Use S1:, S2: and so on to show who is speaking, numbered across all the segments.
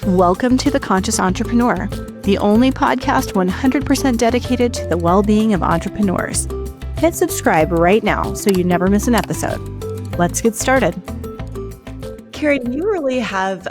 S1: Welcome to The Conscious Entrepreneur, the only podcast 100% dedicated to the well-being of entrepreneurs. Hit subscribe right now so you never miss an episode. Let's get started. Karin, you really have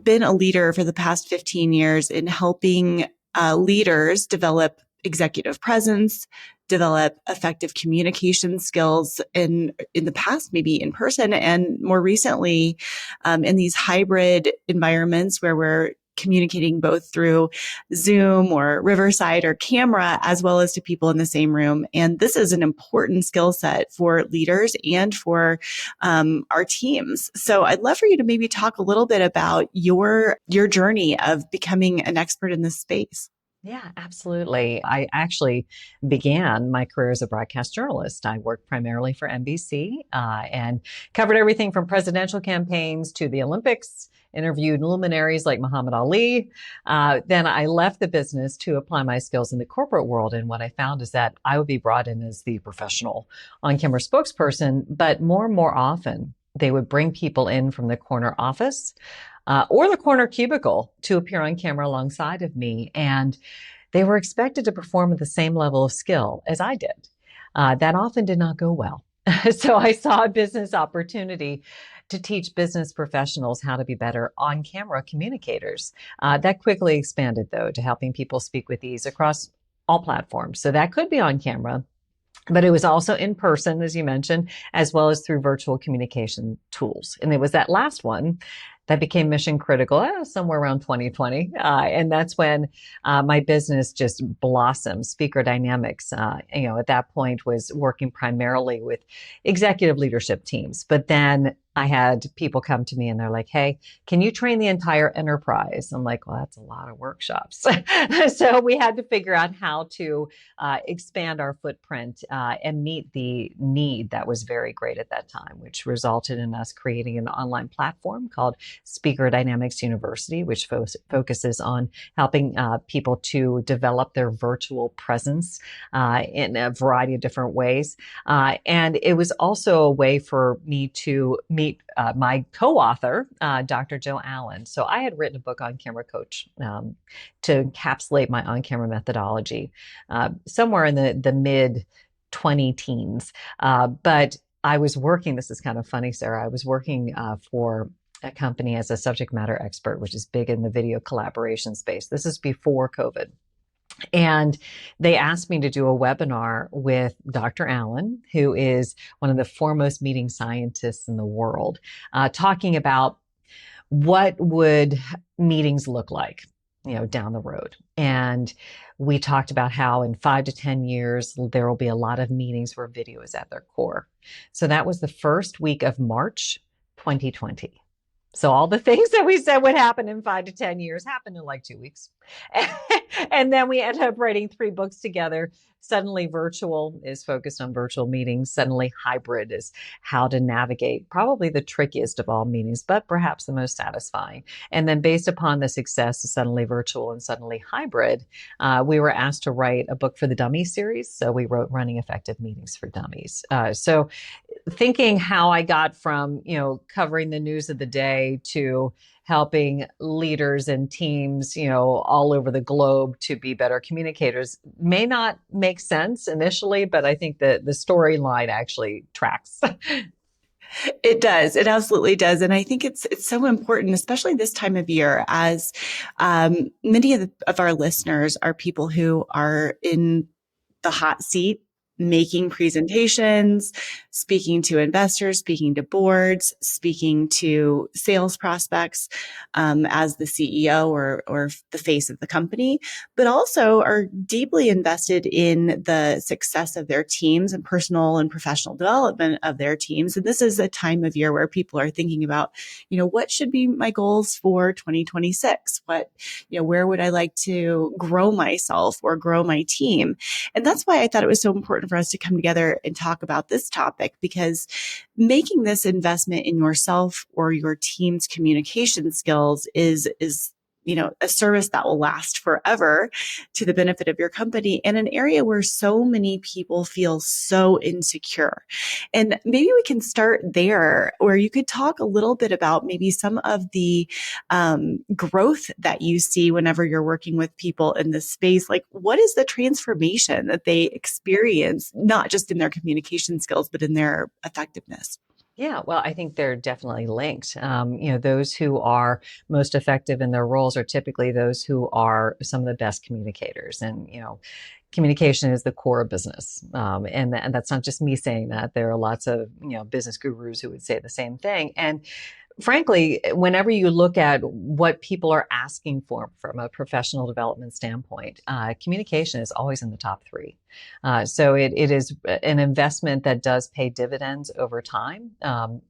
S1: been a leader for the past 15 years in helping leaders develop executive presence, develop effective communication skills in the past, maybe in person, and more recently in these hybrid environments where we're communicating both through Zoom or Riverside or camera, as well as to people in the same room. And this is an important skill set for leaders and for our teams. So I'd love for you to maybe talk a little bit about your journey of becoming an expert in this space.
S2: Yeah, absolutely. I actually began my career as a broadcast journalist. I worked primarily for NBC and covered everything from presidential campaigns to the Olympics, interviewed luminaries like Muhammad Ali. Then I left the business to apply my skills in the corporate world. And what I found is that I would be brought in as the professional on-camera spokesperson, but more and more often, they would bring people in from the corner office or the corner cubicle to appear on camera alongside of me. And they were expected to perform at the same level of skill as I did. That often did not go well. So I saw a business opportunity to teach business professionals how to be better on-camera communicators. That quickly expanded, though, to helping people speak with ease across all platforms. So that could be on camera, but it was also in person, as you mentioned, as well as through virtual communication tools. And it was that last one that became mission critical somewhere around 2020. And that's when my business just blossomed. Speaker Dynamics, at that point was working primarily with executive leadership teams. But then I had people come to me and they're like, hey, can you train the entire enterprise? I'm like, well, that's a lot of workshops. So we had to figure out how to expand our footprint and meet the need that was very great at that time, which resulted in us creating an online platform called Speaker Dynamics University, which focuses on helping people to develop their virtual presence in a variety of different ways. And it was also a way for me to meet my co-author, Dr. Joe Allen. So I had written a book on camera coach to encapsulate my on-camera methodology somewhere in the mid 20 teens. But I was working, this is kind of funny, Sarah, I was working for a company as a subject matter expert, which is big in the video collaboration space. This is before COVID. And they asked me to do a webinar with Dr. Allen, who is one of the foremost meeting scientists in the world, talking about what would meetings look like, down the road. And we talked about how in 5 to 10 years, there will be a lot of meetings where video is at their core. So that was the first week of March, 2020. So all the things that we said would happen in 5 to 10 years happened in like 2 weeks. And then we ended up writing 3 books together. Suddenly Virtual is focused on virtual meetings. Suddenly Hybrid is how to navigate probably the trickiest of all meetings, but perhaps the most satisfying. And then based upon the success of Suddenly Virtual and Suddenly Hybrid, we were asked to write a book for the Dummies series. So we wrote Running Effective Meetings for Dummies. So thinking how I got from, covering the news of the day to helping leaders and teams, all over the globe to be better communicators may not make sense initially, but I think that the storyline actually tracks.
S1: It does. It absolutely does. And I think it's so important, especially this time of year, as many of our listeners are people who are in the hot seat, making presentations, speaking to investors, speaking to boards, speaking to sales prospects as the CEO or the face of the company, but also are deeply invested in the success of their teams and personal and professional development of their teams. And this is a time of year where people are thinking about, what should be my goals for 2026? Where would I like to grow myself or grow my team? And that's why I thought it was so important for us to come together and talk about this topic, because making this investment in yourself or your team's communication skills is a service that will last forever to the benefit of your company in an area where so many people feel so insecure. And maybe we can start there, where you could talk a little bit about maybe some of the growth that you see whenever you're working with people in this space. Like, what is the transformation that they experience, not just in their communication skills, but in their effectiveness?
S2: Yeah, well, I think they're definitely linked. Those who are most effective in their roles are typically those who are some of the best communicators. And, communication is the core of business. And that's not just me saying that. There are lots of, business gurus who would say the same thing. And frankly, whenever you look at what people are asking for from a professional development standpoint, communication is always in the top three. So it is an investment that does pay dividends over time.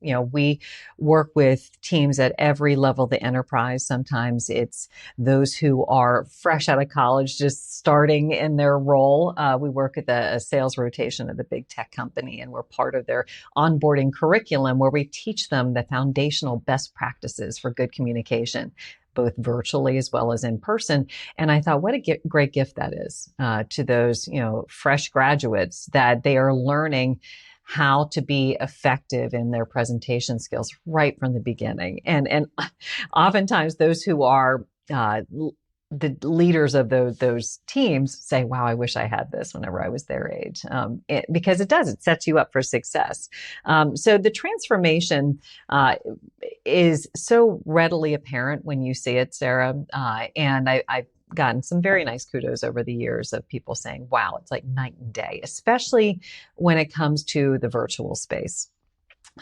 S2: We work with teams at every level of the enterprise. Sometimes it's those who are fresh out of college, just starting in their role. We work at a sales rotation at a big tech company, and we're part of their onboarding curriculum where we teach them the foundational best practices for good communication, both virtually as well as in person. And I thought, what a great gift that is to those, fresh graduates, that they are learning how to be effective in their presentation skills right from the beginning. And oftentimes those who are the leaders of those teams say, wow, I wish I had this whenever I was their age, because it sets you up for success. So the transformation is so readily apparent when you see it, Sarah. And I've gotten some very nice kudos over the years of people saying, wow, it's like night and day, especially when it comes to the virtual space.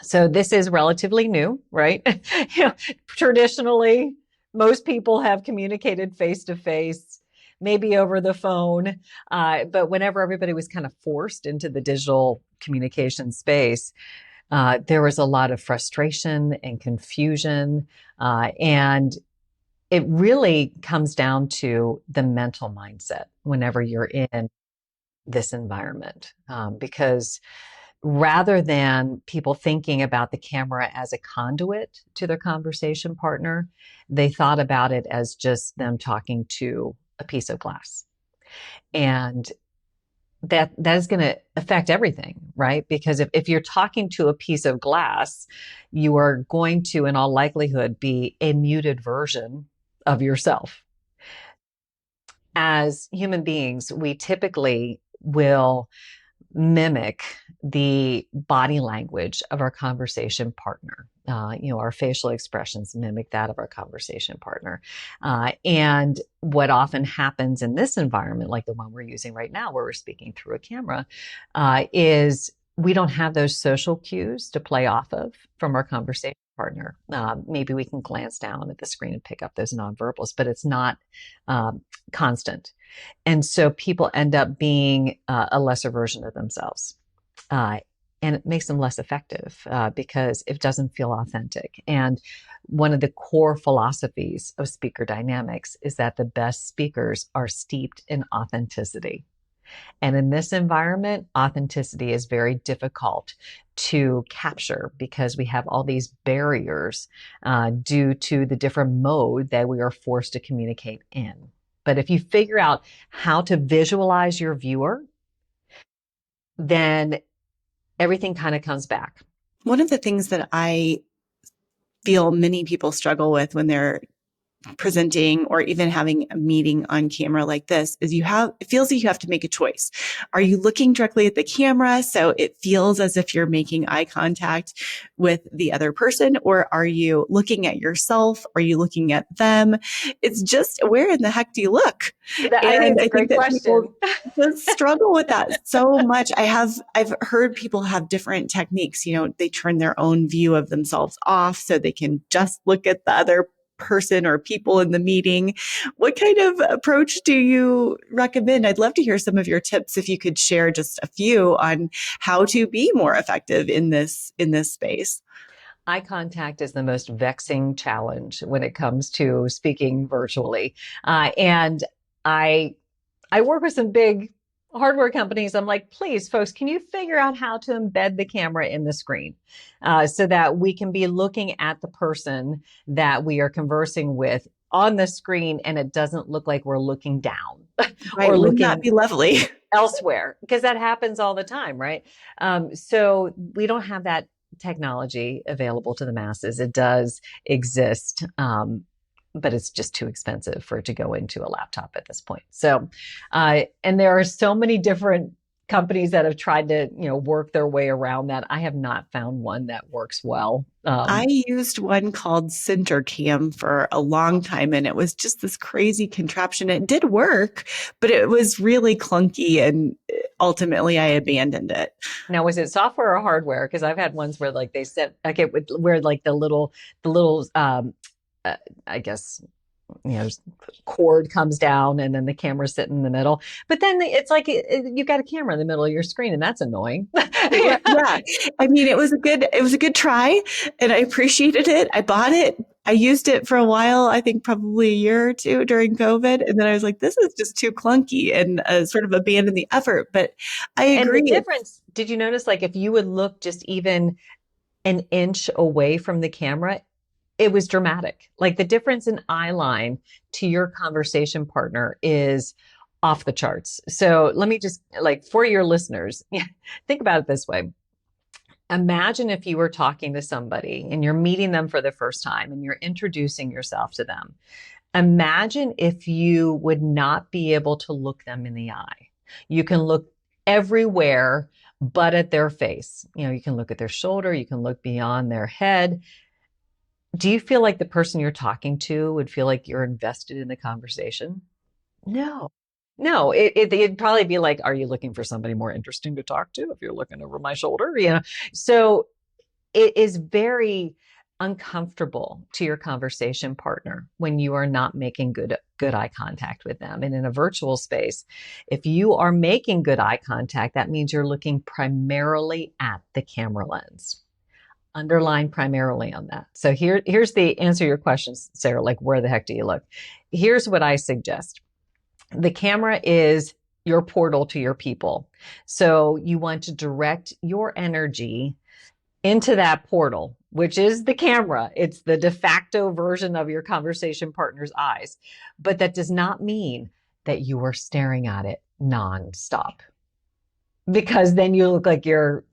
S2: So this is relatively new, right? Traditionally, most people have communicated face to face, maybe over the phone. But whenever everybody was kind of forced into the digital communication space, there was a lot of frustration and confusion. And it really comes down to the mental mindset whenever you're in this environment, because rather than people thinking about the camera as a conduit to their conversation partner, they thought about it as just them talking to a piece of glass. And that is going to affect everything, right? Because if you're talking to a piece of glass, you are going to, in all likelihood, be a muted version of yourself. As human beings, we typically will mimic the body language of our conversation partner. Our facial expressions mimic that of our conversation partner. And what often happens in this environment, like the one we're using right now, where we're speaking through a camera, is we don't have those social cues to play off of from our conversation partner. Maybe we can glance down at the screen and pick up those nonverbals, but it's not constant. And so people end up being a lesser version of themselves. And it makes them less effective because it doesn't feel authentic. And one of the core philosophies of speaker dynamics is that the best speakers are steeped in authenticity. And in this environment, authenticity is very difficult to capture because we have all these barriers due to the different mode that we are forced to communicate in. But if you figure out how to visualize your viewer, then everything kind of comes back.
S1: One of the things that I feel many people struggle with when they're presenting or even having a meeting on camera like this is it feels like you have to make a choice. Are you looking directly at the camera so it feels as if you're making eye contact with the other person, or are you looking at yourself? Are you looking at them? It's just, where in the heck do you look?
S2: I think that
S1: people just struggle with that so much. I've heard people have different techniques. They turn their own view of themselves off so they can just look at the other person or people in the meeting. What kind of approach do you recommend? I'd love to hear some of your tips, if you could share just a few on how to be more effective in this space.
S2: Eye contact is the most vexing challenge when it comes to speaking virtually. And I work with some big hardware companies. I'm like, please, folks, can you figure out how to embed the camera in the screen so that we can be looking at the person that we are conversing with on the screen and it doesn't look like we're looking down
S1: Right.
S2: or
S1: Wouldn't that
S2: looking
S1: be lovely?
S2: elsewhere, because that happens all the time, right? So we don't have that technology available to the masses. It does exist, but it's just too expensive for it to go into a laptop at this point. So, and there are so many different companies that have tried to, work their way around that. I have not found one that works well.
S1: I used one called Cam for a long time, and it was just this crazy contraption. It did work, but it was really clunky, and ultimately I abandoned it.
S2: Now, was it software or hardware? Because I've had ones where like they said, okay, where like the little, I guess, cord comes down and then the camera's sitting in the middle. But then it's like you've got a camera in the middle of your screen, and that's annoying.
S1: Yeah. I mean, it was a good try, and I appreciated it. I bought it. I used it for a while, I think probably a year or two during COVID. And then I was like, this is just too clunky, and sort of abandoned the effort. But I
S2: And the
S1: agree.
S2: difference, did you notice, like if you would look just even an inch away from the camera, it was dramatic. Like the difference in eye line to your conversation partner is off the charts. So let me just, like, for your listeners, think about it this way. Imagine if you were talking to somebody and you're meeting them for the first time and you're introducing yourself to them. Imagine if you would not be able to look them in the eye. You can look everywhere but at their face. You can look at their shoulder, you can look beyond their head. Do you feel like the person you're talking to would feel like you're invested in the conversation? No. No, it'd probably be like, are you looking for somebody more interesting to talk to if you're looking over my shoulder? So it is very uncomfortable to your conversation partner when you are not making good eye contact with them. And in a virtual space, if you are making good eye contact, that means you're looking primarily at the camera lens. Underline primarily on that. So here's the answer to your question, Sarah, like where the heck do you look? Here's what I suggest. The camera is your portal to your people. So you want to direct your energy into that portal, which is the camera. It's the de facto version of your conversation partner's eyes. But that does not mean that you are staring at it nonstop, because then you look like you're,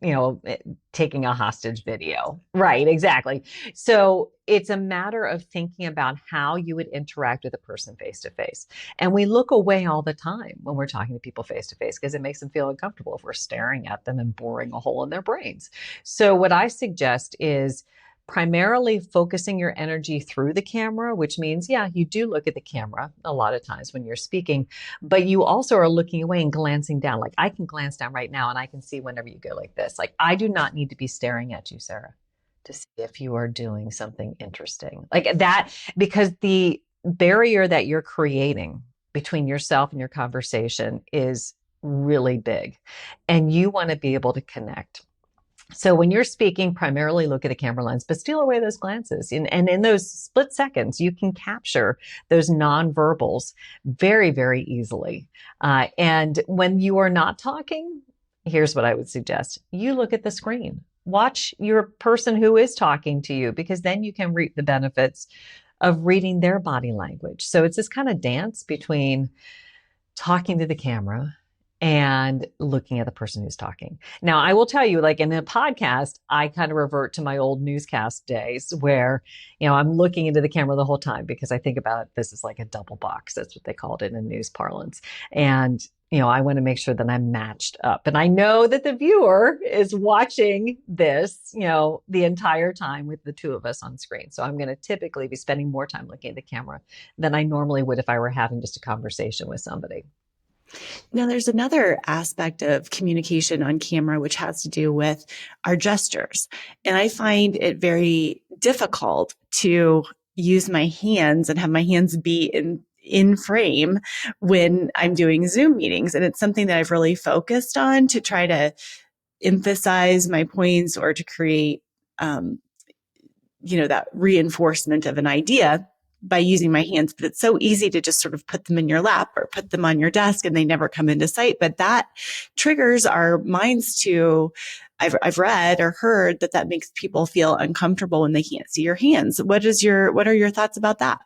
S2: taking a hostage video. Right, exactly. So it's a matter of thinking about how you would interact with a person face to face. And we look away all the time when we're talking to people face to face because it makes them feel uncomfortable if we're staring at them and boring a hole in their brains. So what I suggest is primarily focusing your energy through the camera, which means, you do look at the camera a lot of times when you're speaking, but you also are looking away and glancing down. Like I can glance down right now and I can see whenever you go like this. Like I do not need to be staring at you, Sarah, to see if you are doing something interesting like that, because the barrier that you're creating between yourself and your conversation is really big, and you want to be able to connect. So when you're speaking, primarily look at the camera lens, but steal away those glances. And in those split seconds, you can capture those nonverbals very, very easily. And when you are not talking, here's what I would suggest. You look at the screen. Watch your person who is talking to you, because then you can reap the benefits of reading their body language. So it's this kind of dance between talking to the camera and looking at the person who's talking. Now, I will tell you, like in a podcast, I kind of revert to my old newscast days where, I'm looking into the camera the whole time because I think about this as like a double box. That's what they called it in news parlance. And, I want to make sure that I'm matched up. And I know that the viewer is watching this, the entire time with the two of us on screen. So I'm going to typically be spending more time looking at the camera than I normally would if I were having just a conversation with somebody.
S1: Now, there's another aspect of communication on camera, which has to do with our gestures. And I find it very difficult to use my hands and have my hands be in frame when I'm doing Zoom meetings. And it's something that I've really focused on to try to emphasize my points or to create, that reinforcement of an idea by using my hands. But it's so easy to just sort of put them in your lap or put them on your desk and they never come into sight. But that triggers our minds to, I've read or heard that makes people feel uncomfortable when they can't see your hands. What are your thoughts about that?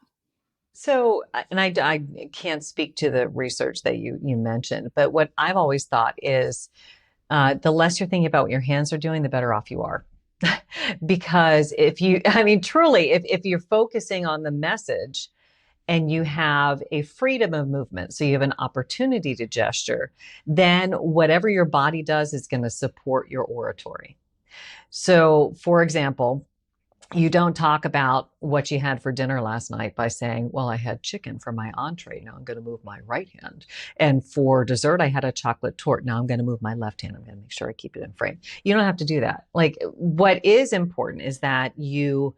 S2: So, and I can't speak to the research that you mentioned, but what I've always thought is the less you're thinking about what your hands are doing, the better off you are. Because I mean, truly, if you're focusing on the message and you have a freedom of movement, so you have an opportunity to gesture, then whatever your body does is going to support your oratory. So, for example, you don't talk about what you had for dinner last night by saying, well, I had chicken for my entree. Now I'm going to move my right hand. And for dessert, I had a chocolate torte. Now I'm going to move my left hand. I'm going to make sure I keep it in frame. You don't have to do that. Like, what is important is that you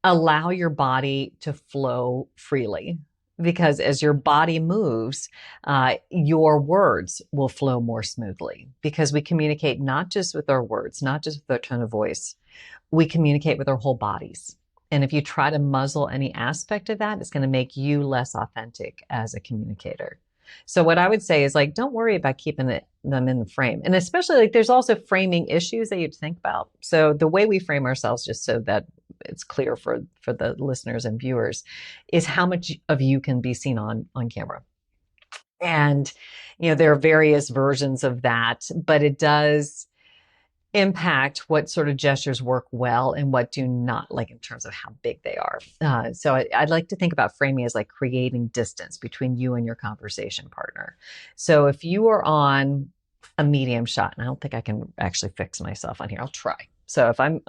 S2: allow your body to flow freely. Because as your body moves, your words will flow more smoothly, because we communicate not just with our words, not just with our tone of voice, we communicate with our whole bodies. And if you try to muzzle any aspect of that, it's going to make you less authentic as a communicator. So what I would say is, like, don't worry about keeping them in the frame. And especially, like, there's also framing issues that you have to think about. So the way we frame ourselves, just so that it's clear for the listeners and viewers, is how much of you can be seen on camera. And, there are various versions of that, but it does impact what sort of gestures work well and what do not, like in terms of how big they are. So I'd like to think about framing as like creating distance between you and your conversation partner. So if you are on a medium shot, and I don't think I can actually fix myself on here, I'll try. So if I'm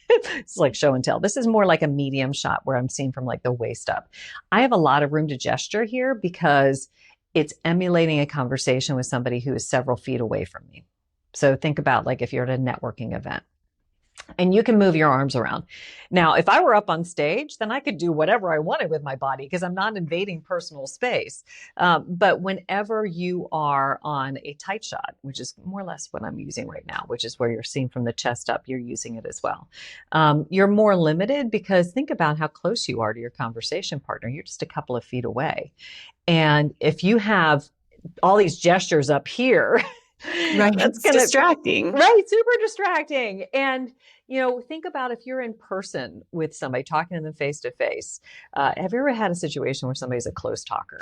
S2: it's like show and tell. This is more like a medium shot where I'm seen from like the waist up. I have a lot of room to gesture here because it's emulating a conversation with somebody who is several feet away from me. So think about, like, if you're at a networking event and you can move your arms around. Now, if I were up on stage, then I could do whatever I wanted with my body because I'm not invading personal space. But whenever you are on a tight shot, which is more or less what I'm using right now, which is where you're seen from the chest up, you're using it as well. You're more limited because think about how close you are to your conversation partner. You're just a couple of feet away. And if you have all these gestures up here,
S1: right, that's distracting.
S2: Right, super distracting. And, think about if you're in person with somebody, talking to them face to face. Have you ever had a situation where somebody's a close talker?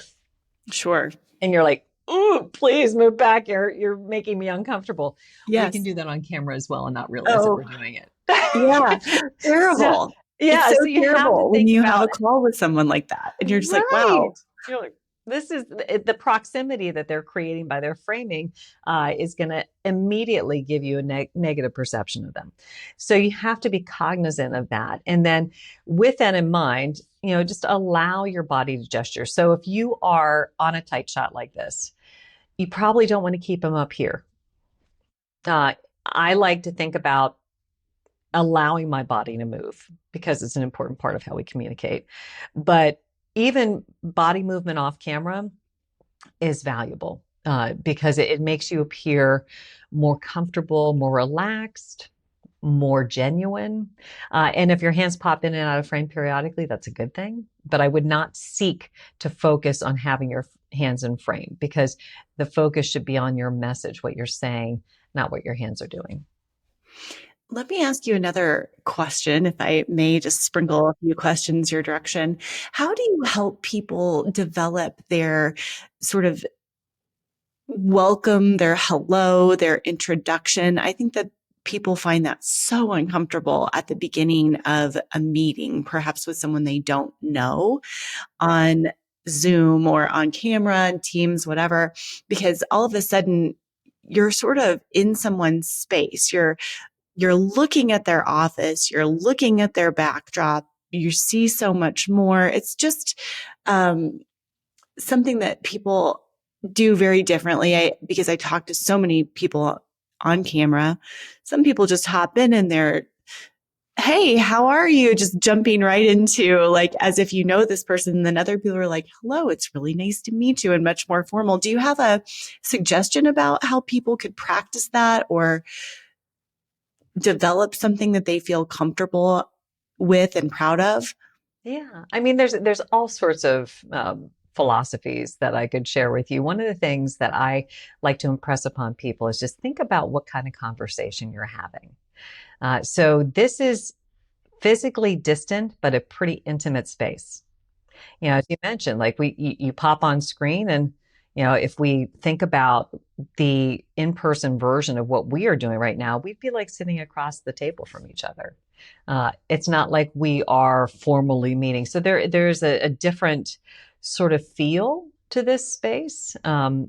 S1: Sure.
S2: And you're like, ooh, please move back. You're making me uncomfortable.
S1: Yes.
S2: We can do that on camera as well and not realize that we're doing it.
S1: Yeah, terrible.
S2: Yeah,
S1: it's
S2: so you
S1: terrible
S2: have to think
S1: when you
S2: about
S1: have a call with someone like that, and you're just like,
S2: right.
S1: wow.
S2: You're like, this is the proximity that they're creating by their framing is going to immediately give you a negative perception of them. So you have to be cognizant of that. And then with that in mind, just allow your body to gesture. So if you are on a tight shot like this, you probably don't want to keep them up here. I like to think about allowing my body to move because it's an important part of how we communicate. But even body movement off camera is valuable because it makes you appear more comfortable, more relaxed, more genuine. And if your hands pop in and out of frame periodically, that's a good thing. But I would not seek to focus on having your hands in frame because the focus should be on your message, what you're saying, not what your hands are doing.
S1: Let me ask you another question, if I may just sprinkle a few questions your direction. How do you help people develop their sort of welcome, their hello, their introduction? I think that people find that so uncomfortable at the beginning of a meeting, perhaps with someone they don't know on Zoom or on camera, Teams, whatever, because all of a sudden you're sort of in someone's space. You're looking at their office, you're looking at their backdrop, you see so much more. It's just something that people do very differently. Because I talk to so many people on camera. Some people just hop in and they're, hey, how are you? Just jumping right into, like, as if you know this person. And then other people are like, hello, it's really nice to meet you, and much more formal. Do you have a suggestion about how people could practice that or develop something that they feel comfortable with and proud of?
S2: Yeah. I mean, there's all sorts of philosophies that I could share with you. One of the things that I like to impress upon people is just think about what kind of conversation you're having. So this is physically distant, but a pretty intimate space. As you mentioned, like you pop on screen and, if we think about the in-person version of what we are doing right now, we'd be like sitting across the table from each other. It's not like we are formally meeting. So there's a different sort of feel to this space,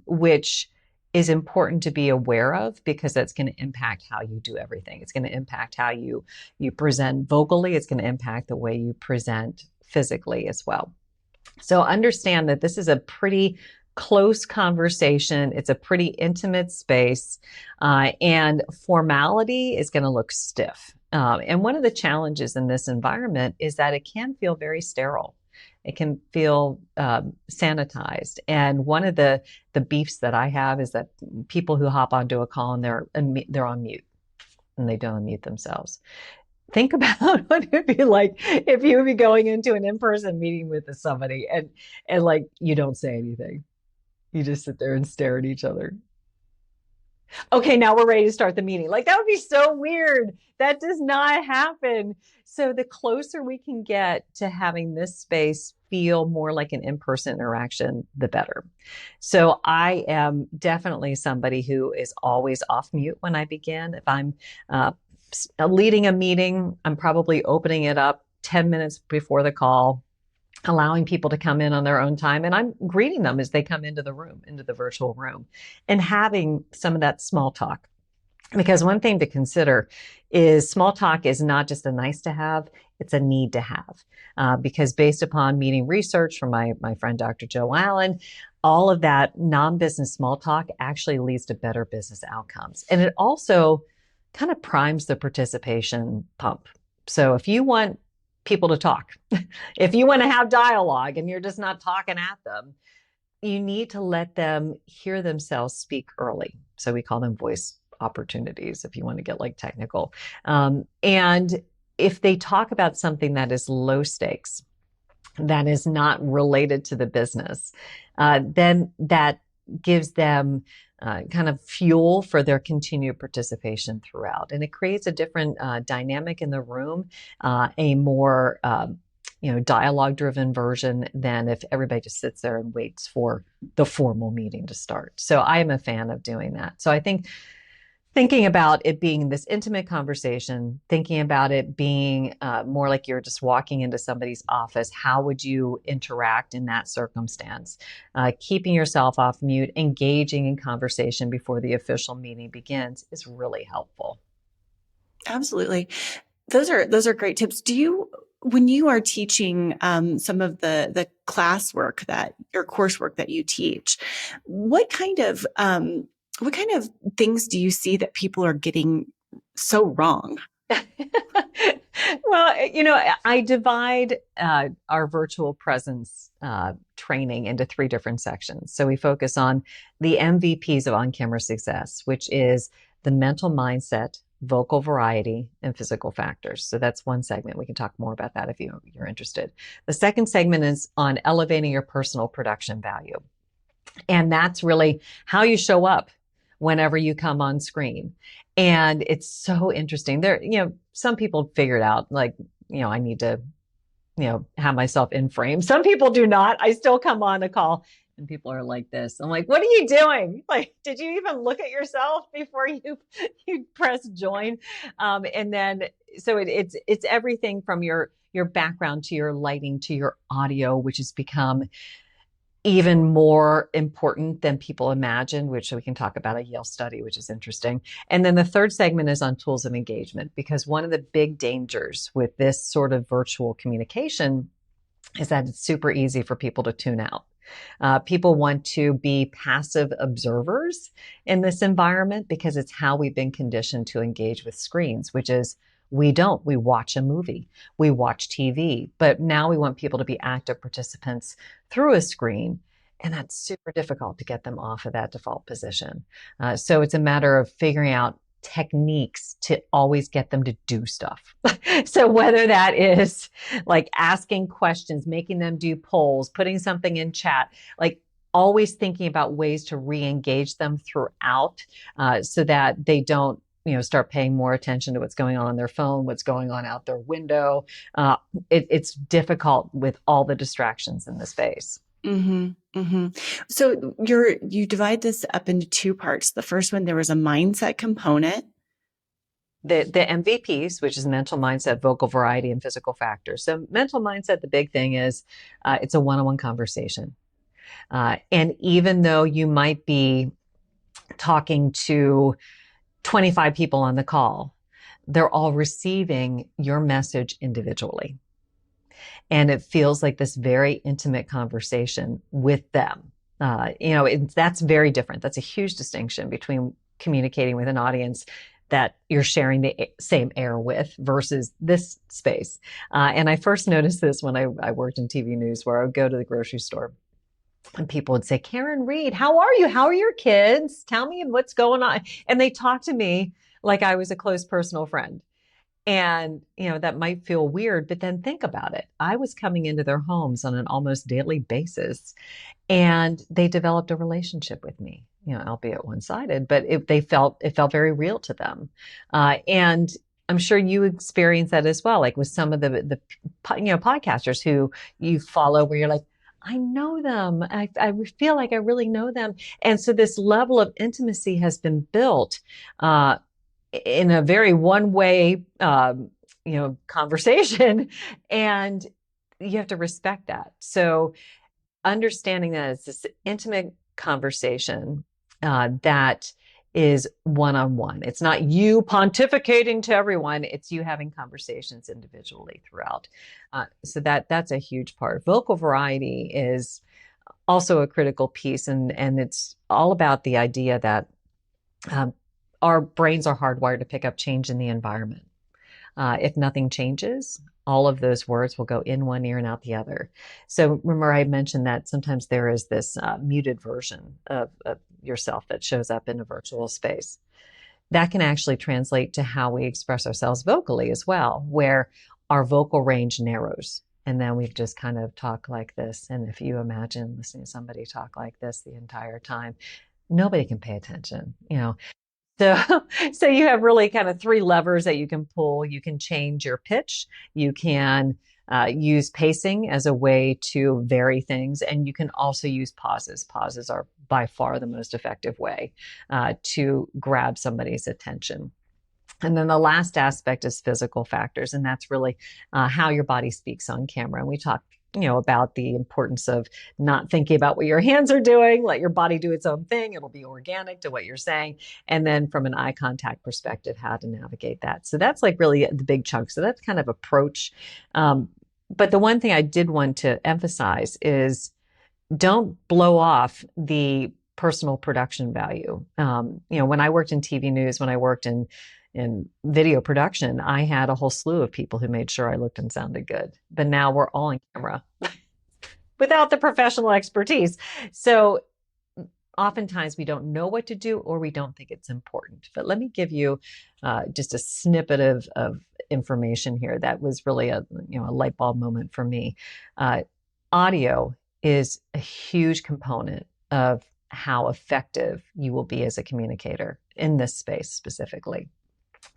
S2: which is important to be aware of because that's going to impact how you do everything. It's going to impact how you present vocally. It's going to impact the way you present physically as well. So understand that this is a pretty close conversation. It's a pretty intimate space, and formality is going to look stiff. And one of the challenges in this environment is that it can feel very sterile. It can feel sanitized. And one of the beefs that I have is that people who hop onto a call and they're on mute and they don't unmute themselves. Think about what it'd be like if you would be going into an in-person meeting with somebody and like you don't say anything. You just sit there and stare at each other. Okay, now we're ready to start the meeting. Like that would be so weird. That does not happen. So the closer we can get to having this space feel more like an in-person interaction, the better. So I am definitely somebody who is always off mute when I begin. If I'm leading a meeting, I'm probably opening it up 10 minutes before the call, allowing people to come in on their own time. And I'm greeting them as they come into the room, into the virtual room, and having some of that small talk. Because one thing to consider is small talk is not just a nice to have, it's a need to have. Because based upon meeting research from my friend, Dr. Joe Allen, all of that non-business small talk actually leads to better business outcomes. And it also kind of primes the participation pump. So if you want people to talk, if you want to have dialogue and you're just not talking at them, you need to let them hear themselves speak early. So we call them voice opportunities if you want to get like technical. And if they talk about something that is low stakes, that is not related to the business, then that gives them kind of fuel for their continued participation throughout. And it creates a different dynamic in the room, a more dialogue-driven version than if everybody just sits there and waits for the formal meeting to start. So I am a fan of doing that. So I think thinking about it being this intimate conversation, thinking about it being more like you're just walking into somebody's office, how would you interact in that circumstance? Keeping yourself off mute, engaging in conversation before the official meeting begins is really helpful.
S1: Absolutely. Those are great tips. When you are teaching some of the classwork or coursework that you teach, what kind of things do you see that people are getting so wrong?
S2: Well, I divide our virtual presence training into 3 different sections. So we focus on the MVPs of on-camera success, which is the mental mindset, vocal variety, and physical factors. So that's one segment. We can talk more about that if you're interested. The second segment is on elevating your personal production value. And that's really how you show up whenever you come on screen. And it's so interesting. Some people figured out like, I need to, have myself in frame. Some people do not. I still come on a call and people are like this. I'm like, what are you doing? Like, did you even look at yourself before you press join? And then, so it's everything from your background to your lighting to your audio, which has become even more important than people imagine, which we can talk about a Yale study, which is interesting. And then the third segment is on tools of engagement, because one of the big dangers with this sort of virtual communication is that it's super easy for people to tune out. People want to be passive observers in this environment because it's how we've been conditioned to engage with screens, which is we watch a movie, we watch TV, but now we want people to be active participants through a screen. And that's super difficult to get them off of that default position. So it's a matter of figuring out techniques to always get them to do stuff. So whether that is like asking questions, making them do polls, putting something in chat, like always thinking about ways to re-engage them throughout, so that they don't start paying more attention to what's going on their phone, what's going on out their window. It's difficult with all the distractions in the space.
S1: Mm-hmm, mm-hmm. So you divide this up into two parts. The first one, there was a mindset component.
S2: The MVPs, which is mental mindset, vocal variety, and physical factors. So mental mindset, the big thing is it's a one-on-one conversation. And even though you might be talking to 25 people on the call, they're all receiving your message individually. And it feels like this very intimate conversation with them. That's very different. That's a huge distinction between communicating with an audience that you're sharing the same air with versus this space. And I first noticed this when I worked in TV news, where I would go to the grocery store and people would say, Karin Reed, how are you? How are your kids? Tell me what's going on. And they talk to me like I was a close personal friend. And, that might feel weird, but then think about it. I was coming into their homes on an almost daily basis, and they developed a relationship with me, albeit one-sided, but it felt very real to them. And I'm sure you experience that as well, like with some of the podcasters who you follow, where you're like, I know them. I feel like I really know them. And so this level of intimacy has been built, in a very one-way, conversation, and you have to respect that. So understanding that it's this intimate conversation that is one-on-one. It's not you pontificating to everyone. It's you having conversations individually throughout. So that's a huge part. Vocal variety is also a critical piece, and it's all about the idea that our brains are hardwired to pick up change in the environment. If nothing changes, all of those words will go in one ear and out the other. So remember, I mentioned that sometimes there is this muted version of yourself that shows up in a virtual space. That can actually translate to how we express ourselves vocally as well, where our vocal range narrows. And then we just kind of talk like this. And if you imagine listening to somebody talk like this the entire time, nobody can pay attention, So you have really kind of three levers that you can pull. You can change your pitch. You can use pacing as a way to vary things. And you can also use pauses. Pauses are by far the most effective way to grab somebody's attention. And then the last aspect is physical factors. And that's really how your body speaks on camera. And we talked about the importance of not thinking about what your hands are doing. Let your body do its own thing. It'll be organic to what you're saying. And then from an eye contact perspective, how to navigate that. So that's like really the big chunk. So that's kind of approach. But the one thing I did want to emphasize is don't blow off the personal production value. When I worked in TV news, when I worked in video production, I had a whole slew of people who made sure I looked and sounded good. But now we're all on camera without the professional expertise. So oftentimes we don't know what to do, or we don't think it's important. But let me give you just a snippet of information here that was really a light bulb moment for me. Audio is a huge component of how effective you will be as a communicator in this space specifically.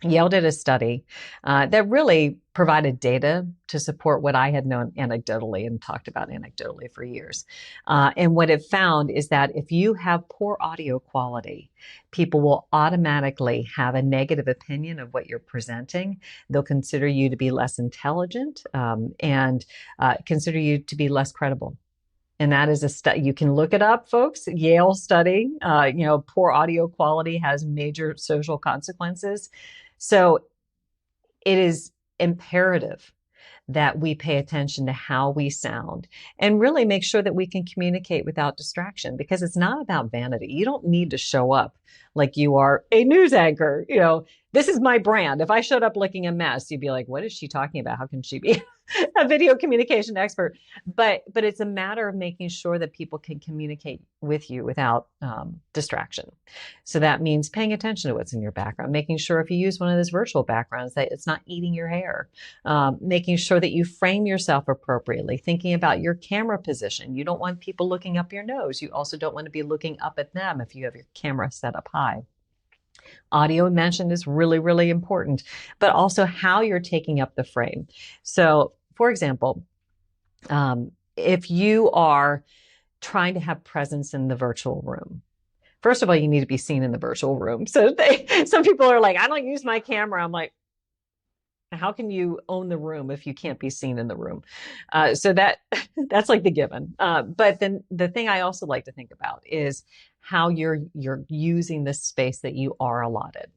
S2: Yale did a study that really provided data to support what I had known anecdotally and talked about anecdotally for years. And what it found is that if you have poor audio quality, people will automatically have a negative opinion of what you're presenting. They'll consider you to be less intelligent and consider you to be less credible. And that is a study. You can look it up, folks. Yale study. Poor audio quality has major social consequences. So it is imperative that we pay attention to how we sound and really make sure that we can communicate without distraction, because it's not about vanity. You don't need to show up like you are a news anchor. This is my brand. If I showed up looking a mess, you'd be like, what is she talking about? How can she be a video communication expert? But it's a matter of making sure that people can communicate with you without distraction. So that means paying attention to what's in your background, making sure if you use one of those virtual backgrounds that it's not eating your hair, making sure that you frame yourself appropriately, thinking about your camera position. You don't want people looking up your nose. You also don't want to be looking up at them if you have your camera set up high. Audio mentioned is really, really important, but also how you're taking up the frame. So, for example, if you are trying to have presence in the virtual room, first of all, you need to be seen in the virtual room. So some people are like, I don't use my camera. I'm like, how can you own the room if you can't be seen in the room? So that's like the given. But then the thing I also like to think about is how you're using the space that you are allotted.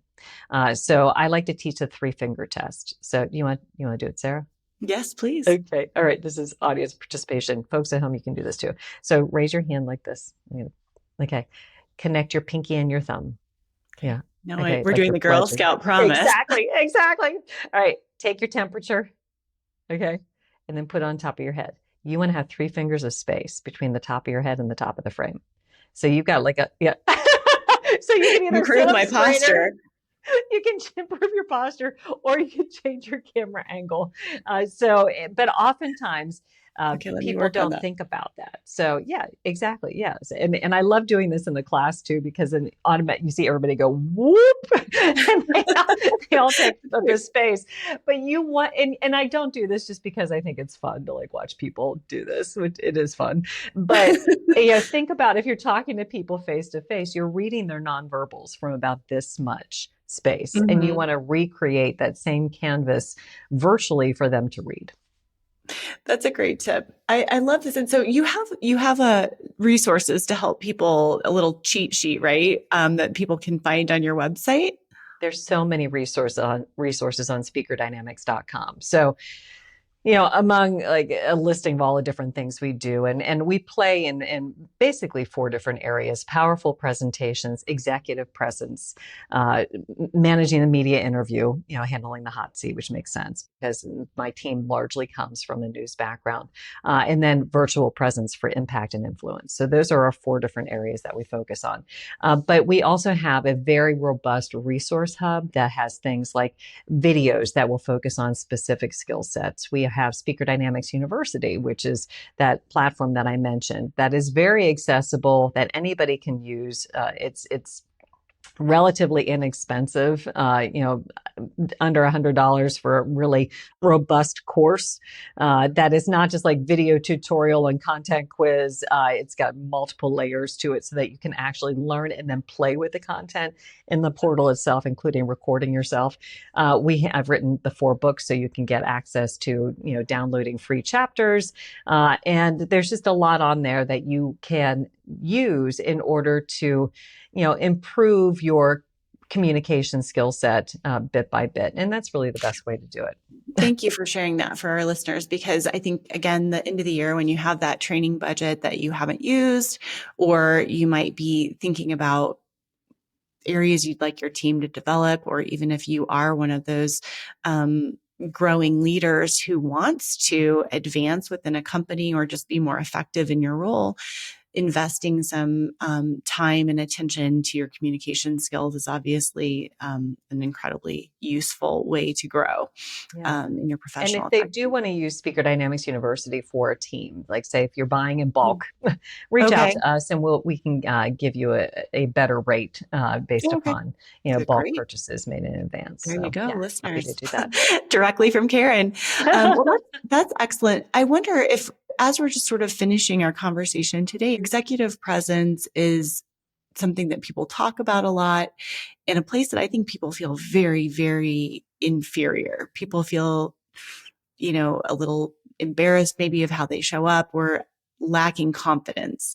S2: So I like to teach the 3-finger test. So you want to do it, Sarah?
S3: Yes, please.
S2: Okay. All right. This is audience participation. Folks at home, you can do this too. So raise your hand like this. Okay. Connect your pinky and your thumb. Yeah.
S3: No,
S2: Okay,
S3: we're
S2: like
S3: doing
S2: you're
S3: the Girl
S2: pledging.
S3: Scout promise.
S2: Exactly. All right. Take your temperature. Okay. And then put it on top of your head. You want to have 3 fingers of space between the top of your head and the top of the frame. So you've got like yeah. So you can either
S3: Improve my posture.
S2: You can improve your posture, or you can change your camera angle. But oftentimes people don't think about that. So yeah, exactly. Yes. And I love doing this in the class too, because in automatic, you see everybody go whoop and they all take up the space, but you want, and I don't do this just because I think it's fun to like watch people do this, which it is fun. But think about if you're talking to people face to face, you're reading their nonverbals from about this much space, and you want to recreate that same canvas virtually for them to read.
S3: That's a great tip. I love this. And so you have resources to help people, a little cheat sheet, right? That people can find on your website.
S2: There's so many resources on speakerdynamics.com. So, among like a listing of all the different things we do, and we play in basically 4 different areas: powerful presentations, executive presence, managing the media interview, handling the hot seat, which makes sense because my team largely comes from a news background, and then virtual presence for impact and influence. So those are our 4 different areas that we focus on. But we also have a very robust resource hub that has things like videos that will focus on specific skill sets. We have Speaker Dynamics University, which is that platform that I mentioned that is very accessible, that anybody can use. It's relatively inexpensive, under $100 for a really robust course that is not just like video tutorial and content quiz. It's got multiple layers to it so that you can actually learn and then play with the content in the portal itself, including recording yourself. I've written the 4 books so you can get access to, downloading free chapters. And there's just a lot on there that you can use in order to improve your communication skill set bit by bit. And that's really the best way to do it.
S3: Thank you for sharing that for our listeners, because I think, again, the end of the year, when you have that training budget that you haven't used, or you might be thinking about areas you'd like your team to develop, or even if you are one of those growing leaders who wants to advance within a company or just be more effective in your role, investing some time and attention to your communication skills is obviously an incredibly useful way to grow in your professional.
S2: And if they do want to use Speaker Dynamics University for a team, like say if you're buying in bulk, reach out to us and we can give you a better rate based upon bulk purchases made in advance.
S3: There you go, listeners.
S2: Happy to do that.
S3: Directly from Karin. Well, that's excellent. I wonder if, as we're just sort of finishing our conversation today, executive presence is something that people talk about a lot, in a place that I think people feel very, very inferior. People feel, a little embarrassed maybe of how they show up. We're lacking confidence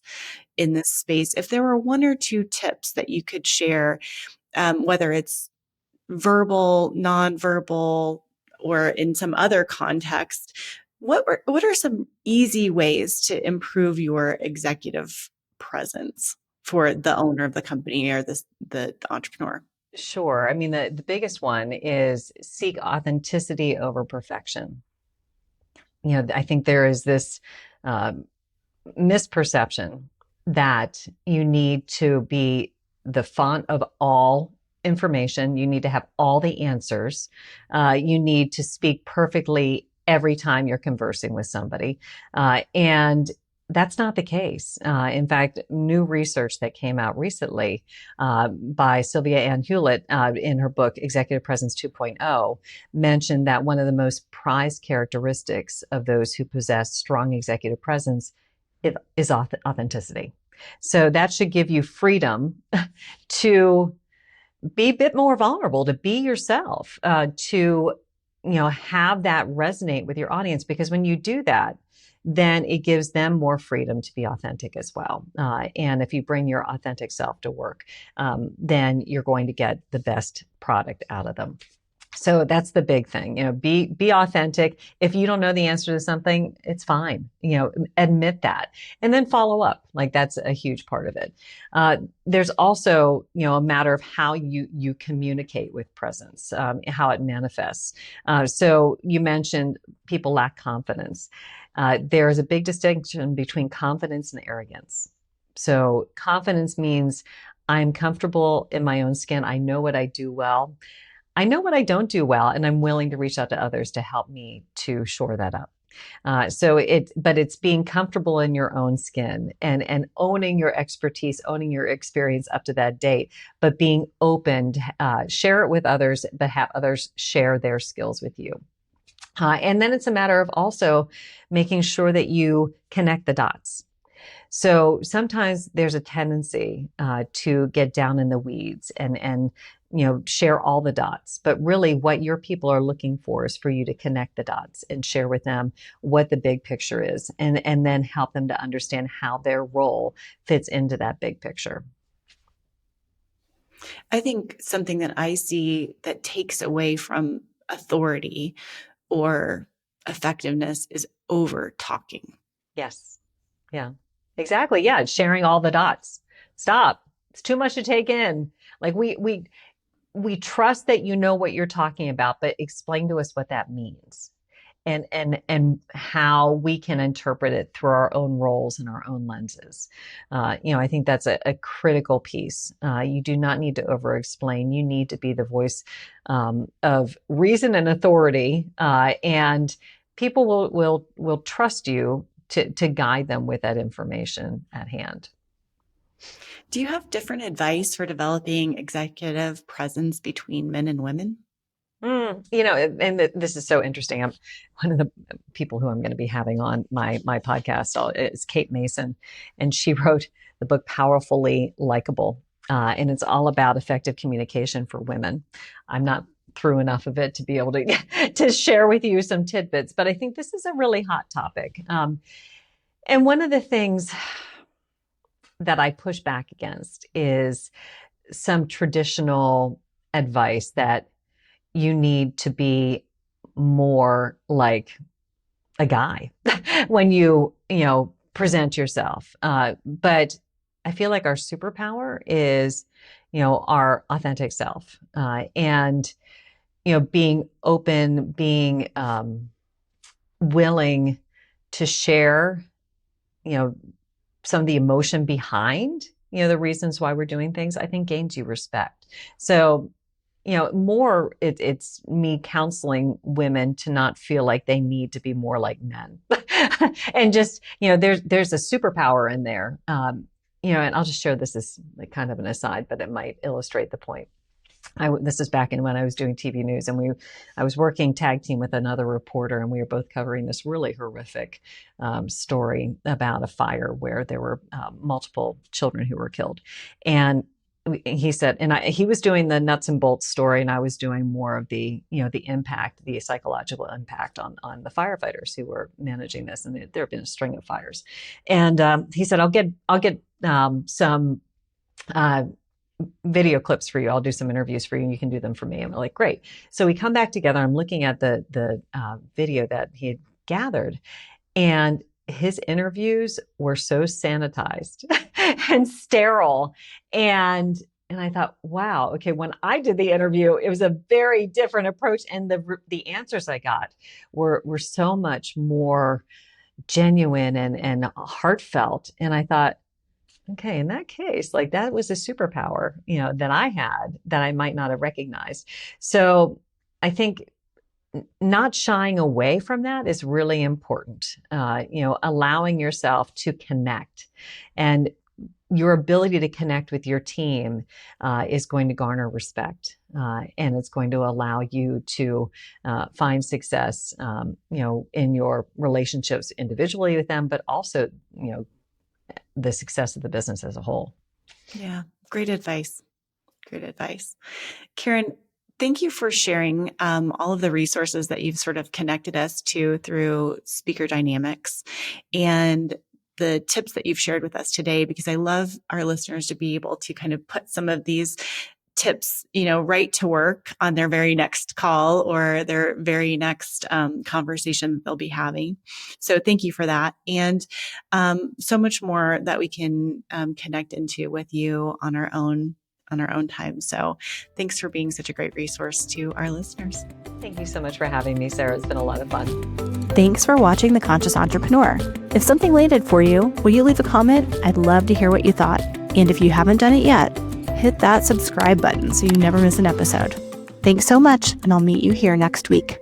S3: in this space. If there were 1 or 2 tips that you could share, whether it's verbal, nonverbal, or in some other context, what are some easy ways to improve your executive presence for the owner of the company or the entrepreneur?
S2: Sure. I mean, the biggest one is seek authenticity over perfection. I think there is this misperception that you need to be the font of all information. You need to have all the answers. You need to speak perfectly every time you're conversing with somebody. And That's not the case. In fact, new research that came out recently by Sylvia Ann Hewlett in her book, Executive Presence 2.0, mentioned that one of the most prized characteristics of those who possess strong executive presence is authenticity. So that should give you freedom to be a bit more vulnerable, to be yourself, to have that resonate with your audience, because when you do that, then it gives them more freedom to be authentic as well. And if you bring your authentic self to work, then you're going to get the best product out of them. So that's the big thing, be authentic. If you don't know the answer to something, it's fine. Admit that and then follow up. Like, that's a huge part of it. There's also, a matter of how you communicate with presence, how it manifests. So you mentioned people lack confidence. There is a big distinction between confidence and arrogance. So confidence means I'm comfortable in my own skin. I know what I do well. I know what I don't do well, and I'm willing to reach out to others to help me to shore that up. But it's being comfortable in your own skin and owning your expertise, owning your experience up to that date, but being open to share it with others, but have others share their skills with you. And then it's a matter of also making sure that you connect the dots. So sometimes there's a tendency to get down in the weeds and share all the dots. But really what your people are looking for is for you to connect the dots and share with them what the big picture is, and then help them to understand how their role fits into that big picture.
S3: I think something that I see that takes away from authority or effectiveness is over talking.
S2: Yes. Yeah, exactly. Yeah. Sharing all the dots. Stop. It's too much to take in. Like, we trust that you know what you're talking about, but explain to us what that means and how we can interpret it through our own roles and our own lenses. I think that's a critical piece. You do not need to over explain. You need to be the voice of reason and authority, and people will trust you to guide them with that information at hand.
S3: Do you have different advice for developing executive presence between men and women?
S2: And this is so interesting. One of the people who I'm going to be having on my podcast is Kate Mason, and she wrote the book Powerfully Likeable, and it's all about effective communication for women. I'm not through enough of it to be able to share with you some tidbits, but I think this is a really hot topic. And one of the things that I push back against is some traditional advice that you need to be more like a guy when you present yourself. But I feel like our superpower is, our authentic self, and, being open, being willing to share, some of the emotion behind, the reasons why we're doing things, I think gains you respect. So, more it's me counseling women to not feel like they need to be more like men. And just, there's a superpower in there. And I'll just share this as like kind of an aside, but it might illustrate the point. This is back in when I was doing TV news, and I was working tag team with another reporter, and we were both covering this really horrific story about a fire where there were multiple children who were killed. And he said, he was doing the nuts and bolts story, and I was doing more of the, the impact, the psychological impact on the firefighters who were managing this. And there have been a string of fires. And he said, I'll get some video clips for you. I'll do some interviews for you, and you can do them for me. I'm like, great. So we come back together. I'm looking at the video that he had gathered, and his interviews were so sanitized and sterile. And I thought, wow, okay, when I did the interview, it was a very different approach. And the answers I got were so much more genuine and heartfelt. And I thought, okay, in that case, like, that was a superpower, that I had that I might not have recognized. So I think not shying away from that is really important. Allowing yourself to connect, and your ability to connect with your team is going to garner respect, and it's going to allow you to find success, in your relationships individually with them, but also, the success of the business as a whole.
S3: Yeah, great advice. Great advice. Karin, thank you for sharing all of the resources that you've sort of connected us to through Speaker Dynamics and the tips that you've shared with us today, because I love our listeners to be able to kind of put some of these tips, right to work on their very next call or their very next conversation that they'll be having. So thank you for that. And so much more that we can connect into with you on our own time. So thanks for being such a great resource to our listeners.
S2: Thank you so much for having me, Sarah. It's been a lot of fun.
S1: Thanks for watching The Conscious Entrepreneur. If something landed for you, will you leave a comment? I'd love to hear what you thought. And if you haven't done it yet, hit that subscribe button so you never miss an episode. Thanks so much, and I'll meet you here next week.